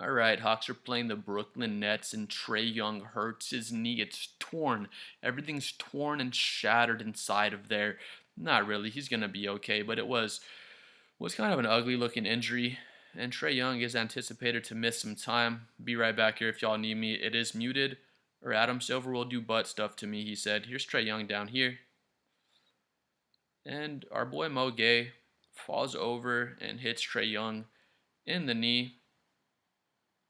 All right, Hawks are playing the Brooklyn Nets, and Trae Young hurts his knee. It's torn. Everything's torn and shattered inside of there. Not really. He's gonna be okay, but it was kind of an ugly looking injury. And Trae Young is anticipated to miss some time. Be right back here if y'all need me. It is muted, or Adam Silver will do butt stuff to me. He said, "Here's Trae Young down here," and our boy Mo Gay falls over and hits Trae Young in the knee.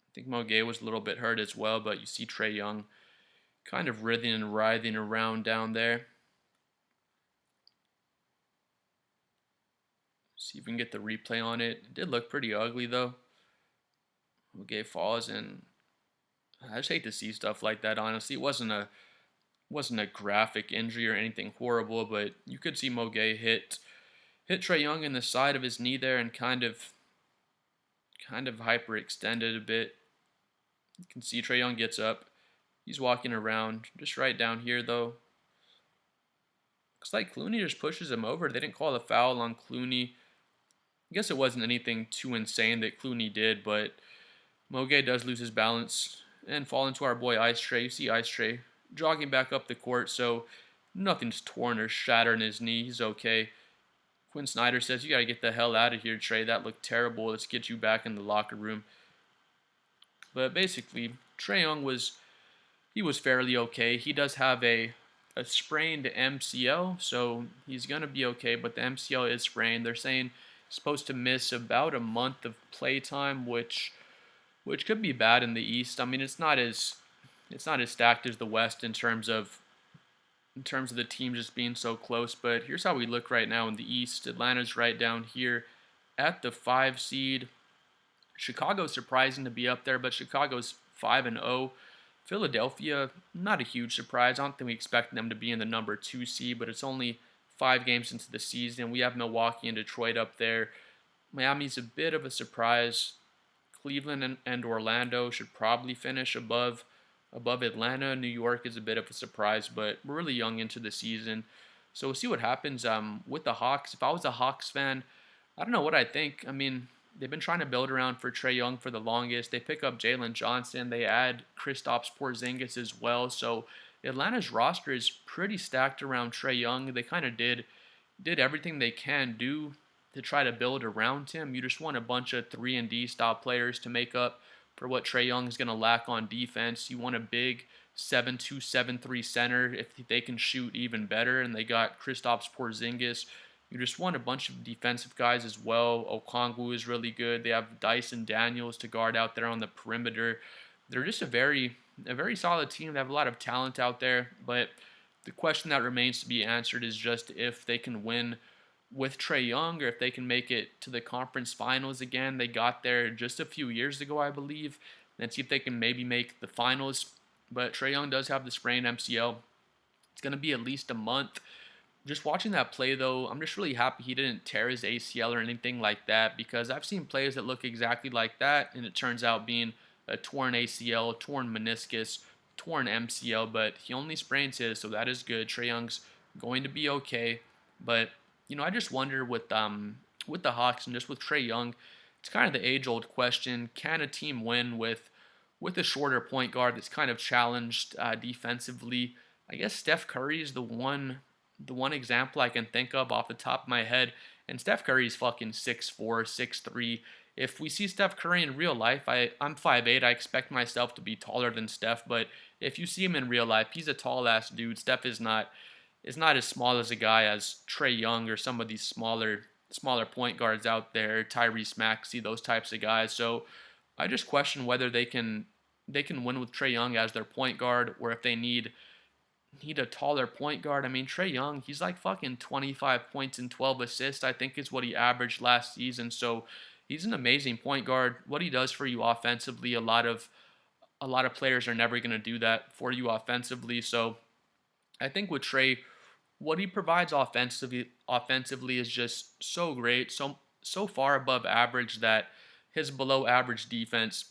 I think Mo Gay was a little bit hurt as well, but you see Trae Young kind of writhing and writhing around down there. See if we can get the replay on it. It did look pretty ugly though. Mo Gay falls, and I just hate to see stuff like that. Honestly, it wasn't a graphic injury or anything horrible, but you could see Mo Gay hit Trae Young in the side of his knee there and kind of hyperextended a bit. You can see Trae Young gets up. He's walking around just right down here though. Looks like Clooney just pushes him over. They didn't call a foul on Clooney. I guess it wasn't anything too insane that Clooney did, but Moge does lose his balance and fall into our boy Ice Trae. You see Ice Trae jogging back up the court, so nothing's torn or shattered in his knee. He's okay. Quinn Snyder says, "You got to get the hell out of here, Trae. That looked terrible. Let's get you back in the locker room." But basically, Trae Young was fairly okay. He does have a sprained MCL, so he's gonna be okay. But the MCL is sprained. They're saying he's supposed to miss about a month of play time, which could be bad in the East. I mean, it's not as stacked as the West in terms of the teams just being so close. But here's how we look right now in the East. Atlanta's right down here at the 5 seed. Chicago's surprising to be up there, but Chicago's 5-0. Philadelphia, not a huge surprise. I don't think we expect them to be in the number 2 seed, but it's only 5 games into the season. We have Milwaukee and Detroit up there. Miami's a bit of a surprise. Cleveland and Orlando should probably finish above Atlanta. New York is a bit of a surprise, but we're really young into the season. So we'll see what happens with the Hawks. If I was a Hawks fan, I don't know what I think. I mean, they've been trying to build around for Trae Young for the longest. They pick up Jalen Johnson. They add Kristaps Porzingis as well. So Atlanta's roster is pretty stacked around Trae Young. They kind of did everything they can do to try to build around him. You just want a bunch of 3-and-D style players to make up for what Trae Young is going to lack on defense. You want a big 7-2, 7-3 center if they can shoot even better. And they got Kristaps Porzingis. You just want a bunch of defensive guys as well. Okongwu is really good. They have Dyson Daniels to guard out there on the perimeter. They're just a very solid team. They have a lot of talent out there, but the question that remains to be answered is just if they can win with Trae Young or if they can make it to the conference finals again. They got there just a few years ago, I believe. And see if they can maybe make the finals. But Trae Young does have the sprained MCL. It's going to be at least a month. Just watching that play, though, I'm just really happy he didn't tear his ACL or anything like that, because I've seen plays that look exactly like that, and it turns out being a torn ACL, torn meniscus, torn MCL, but he only sprains his, so that is good. Trae Young's going to be okay, but I just wonder with the Hawks and just with Trae Young, it's kind of the age-old question: can a team win with a shorter point guard that's kind of challenged defensively? I guess Steph Curry is the one example I can think of off the top of my head. And Steph Curry is fucking 6'4", 6'3". If we see Steph Curry in real life, I'm 5'8". I expect myself to be taller than Steph, but if you see him in real life, he's a tall ass dude. Steph is not as small as a guy as Trae Young or some of these smaller point guards out there, Tyrese Maxey, those types of guys. So I just question whether they can win with Trae Young as their point guard, or if they need a taller point guard. I mean, Trae Young, he's like fucking 25 points and 12 assists, I think is what he averaged last season. So he's an amazing point guard. What he does for you offensively, a lot of players are never going to do that for you offensively. So I think with Trae, what he provides offensively is just so great, so far above average that his below average defense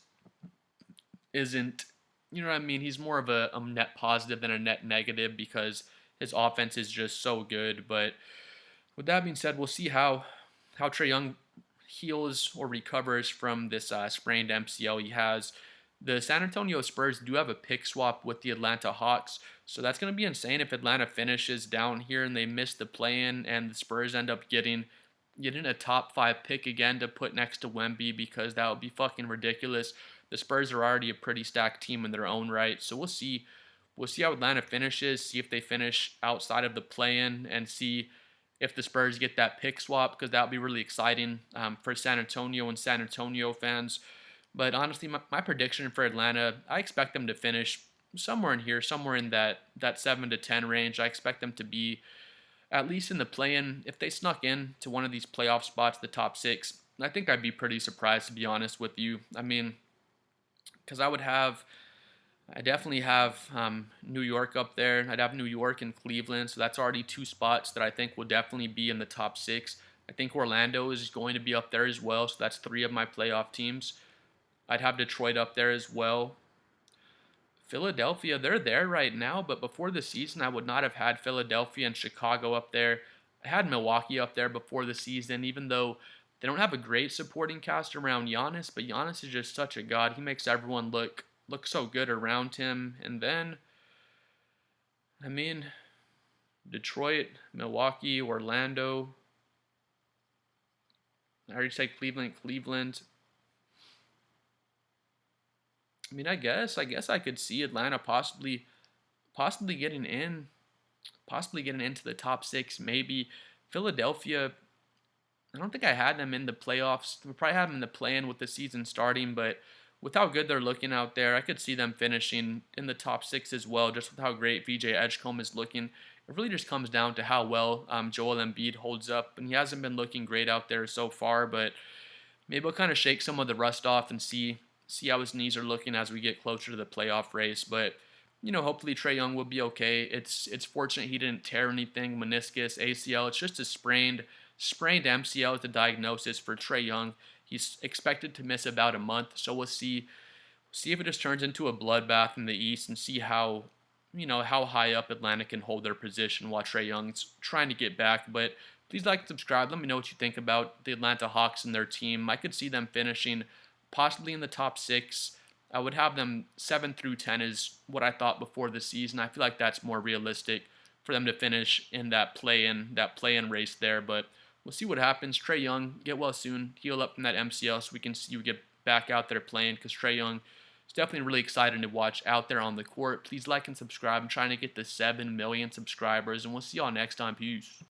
isn't, what I mean? He's more of a net positive than a net negative because his offense is just so good. But with that being said, we'll see how Trae Young heals or recovers from this sprained MCL he has. The San Antonio Spurs do have a pick swap with the Atlanta Hawks, so that's going to be insane if Atlanta finishes down here and they miss the play-in, and the Spurs end up getting a top 5 pick again to put next to Wemby, because that would be fucking ridiculous. The Spurs are already a pretty stacked team in their own right, so we'll see. We'll see how Atlanta finishes, see if they finish outside of the play-in, and see if the Spurs get that pick swap, because that would be really exciting for San Antonio and San Antonio fans. But honestly, my prediction for Atlanta, I expect them to finish somewhere in here, somewhere in that 7 to 10 range. I expect them to be at least in the play-in. If they snuck in to one of these playoff spots, the top 6, I think I'd be pretty surprised, to be honest with you. I mean, because I definitely have New York up there. I'd have New York and Cleveland, so that's already 2 spots that I think will definitely be in the top 6. I think Orlando is going to be up there as well, so that's 3 of my playoff teams. I'd have Detroit up there as well. Philadelphia, they're there right now, but before the season, I would not have had Philadelphia and Chicago up there. I had Milwaukee up there before the season, even though they don't have a great supporting cast around Giannis, but Giannis is just such a god. He makes everyone look so good around him. And then, I mean, Detroit, Milwaukee, Orlando. I already said Cleveland. I mean, I guess I could see Atlanta possibly getting into the top 6. Maybe Philadelphia. I don't think I had them in the playoffs. We probably have them in the play-in with the season starting, but with how good they're looking out there, I could see them finishing in the top 6 as well, just with how great VJ Edgecombe is looking. It really just comes down to how well Joel Embiid holds up, and he hasn't been looking great out there so far, but maybe we'll kind of shake some of the rust off and see how his knees are looking as we get closer to the playoff race. But hopefully Trae Young will be okay. It's fortunate he didn't tear anything, meniscus, ACL. It's just a sprained MCL is the diagnosis for Trae Young. He's expected to miss about a month, so we'll see if it just turns into a bloodbath in the East, and see how high up Atlanta can hold their position while Trae Young's trying to get back. But please like and subscribe. Let me know what you think about the Atlanta Hawks and their team. I could see them finishing possibly in the top 6. I would have them 7 through 10 is what I thought before the season. I feel like that's more realistic for them to finish in that play-in race there. But we'll see what happens. Trae Young, get well soon. Heal up from that MCL so we can see you get back out there playing, because Trae Young is definitely really exciting to watch out there on the court. Please like and subscribe. I'm trying to get to 7 million subscribers, and we'll see y'all next time. Peace.